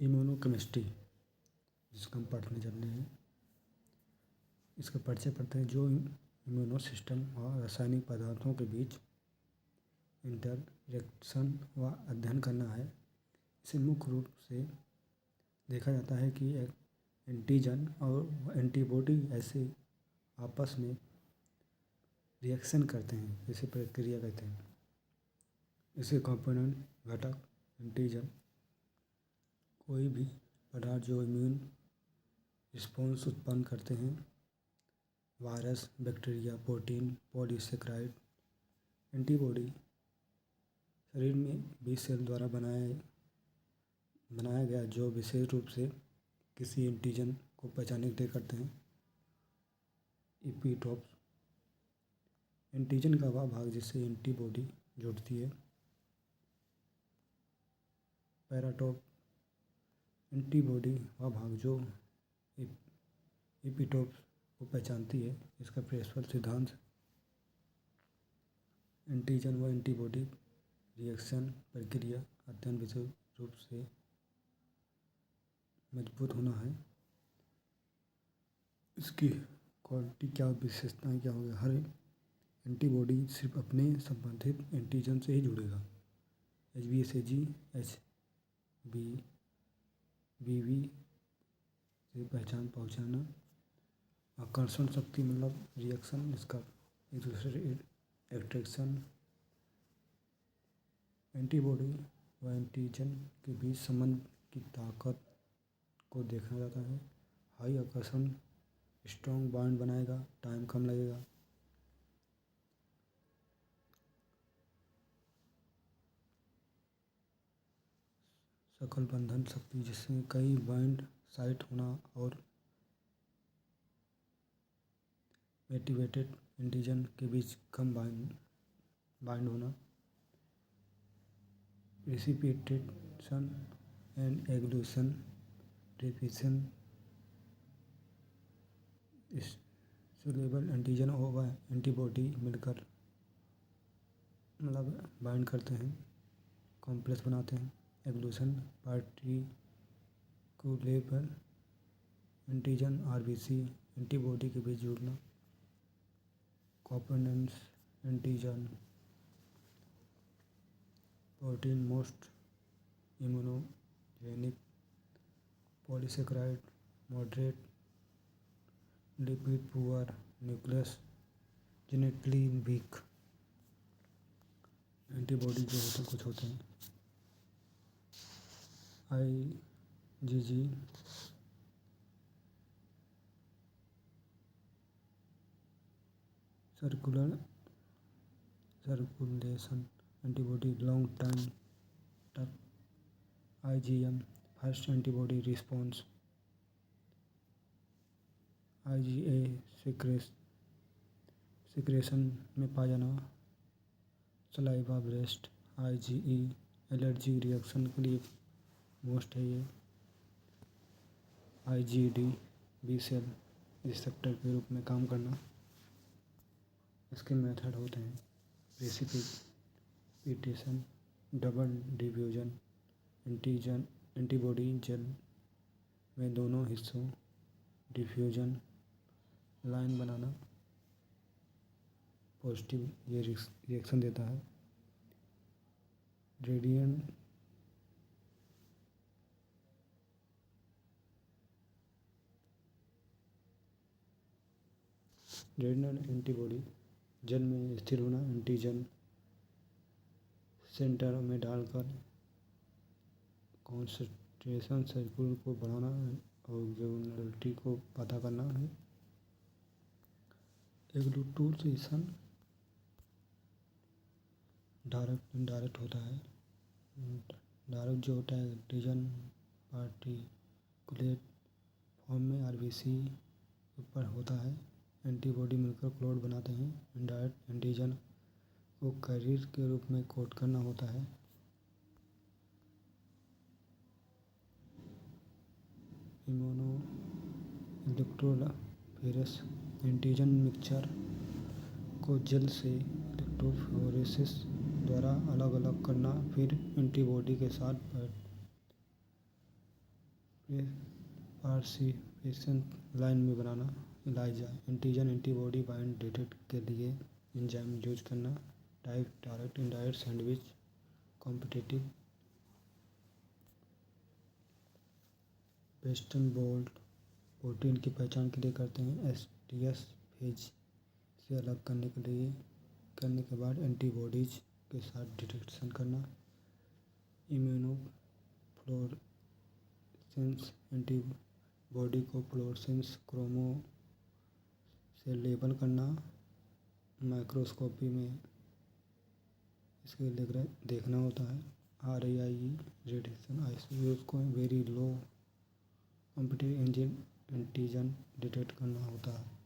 इम्यूनोकेमिस्ट्री जिसको हम पढ़ने जा रहे हैं, इसका परिचय पढ़ते हैं। जो इम्यूनो सिस्टम और रासायनिक पदार्थों के बीच इंटरैक्शन व अध्ययन करना है। इसे मुख्य रूप से देखा जाता है कि एक एंटीजन और एंटीबॉडी ऐसे आपस में रिएक्शन करते हैं, इसे प्रक्रिया कहते हैं। इसे कंपोनेंट घटक एंटीजन कोई भी पदार्थ जो इम्यून रिस्पॉन्स उत्पन्न करते हैं, virus, bacteria, protein, polysaccharide. Antibody शरीर में बी सेल द्वारा बनाया गया जो विशेष रूप से किसी एंटीजन को पहचानने के लिए करते हैं। एपिटोप्स एंटीजन का वह भाग जिससे एंटीबॉडी जुड़ती है। पैराटोप एंटीबॉडी वह भाग जो एपिटोप्स को पहचानती है। इसका परस्पर सिद्धांत एंटीजन व एंटीबॉडी रिएक्शन प्रक्रिया अत्यंत विशेष रूप से मजबूत होना है। इसकी क्वालिटी क्या, विशेषताएं क्या होगी? हर एंटीबॉडी सिर्फ अपने संबंधित एंटीजन से ही जुड़ेगा। HBsAg HBV से पहुँचाना। आकर्षण शक्ति मतलब रिएक्शन, इसका एक दूसरे से अट्रैक्शन। एंटीबॉडी व एंटीजन के बीच संबंध की ताकत को देखा जाता है। हाई आकर्षण स्ट्रॉन्ग बॉन्ड बनाएगा, टाइम कम लगेगा। सकल बंधन शक्ति जिसमें कई बॉन्ड साइट होना और मोटिवेटेड एंटीजन के बीच कम बाइंड होना। प्रेसिपिटेशन एंड एग्लूशन रेपिशन सोल्यूबल एंटीजन व एंटीबॉडी मिलकर मतलब बाइंड करते हैं, कॉम्प्लेक्स बनाते हैं। Agglutination particulate antigen RBC antibody के बीच जुड़ना। Components antigen protein most immunogenic, polysaccharide moderate, lipid poor, nucleus genetically weak. Antibody जो होते हैं कुछ होते हैं IgG circulation antibody long time तक। IgM first antibody response. IgA secretion में पाया जाना, saliva breast. IgE allergy reaction के लिए मोस्ट है ये। IgD बी सेल रिसेप्टर के रूप में काम करना। इसके मेथड होते हैं precipitation, double diffusion, antibody gel में दोनों हिस्सों, डिफ्यूजन, लाइन बनाना। पॉजिटिव ये रिएक्शन देता है। रेडिएंट एंटीबॉडी जेल में स्थिर होना, एंटीजन सेंटर में डालकर कॉन्सेंट्रेशन सर्कुलर को बढ़ाना और वेलोसिटी को पता करना है। एग्लूटिनेशन डायरेक्ट इनडायरेक्ट होता है। डायरेक्ट जो होता है एंटीजन पार्टिकुलेट फॉर्म में RBC ऊपर होता है। एंटीबॉडी मिलकर क्लोड बनाते हैं। इनडायरेक्ट एंटीजन को कैरियर के रूप में कोड करना होता है। इम्यूनो इलेक्ट्रोफोरेसिस एंटीजन मिक्सचर को जेल से इलेक्ट्रोफोरेसिस द्वारा अलग अलग करना, फिर एंटीबॉडी के साथ ये पार्टिसिपेशन लाइन में बनाना, ELISA antigen antibody bind detect के लिए एंजाइम यूज करना, type direct indirect sandwich competitive western blot protein की पहचान के लिए करते हैं, एसटीएस फेज से अलग करने के बाद एंटीबॉडीज के साथ डिटेक्शन करना, इम्यूनोफ्लोरेसेंस एंटीबॉडी को फ्लोरेसेंस क्रोमो से लेबल करना, माइक्रोस्कोपी में इसके देखना होता है, RAIE रेडिएशन आइसोटोप को very low competitive antigen detect करना होता है।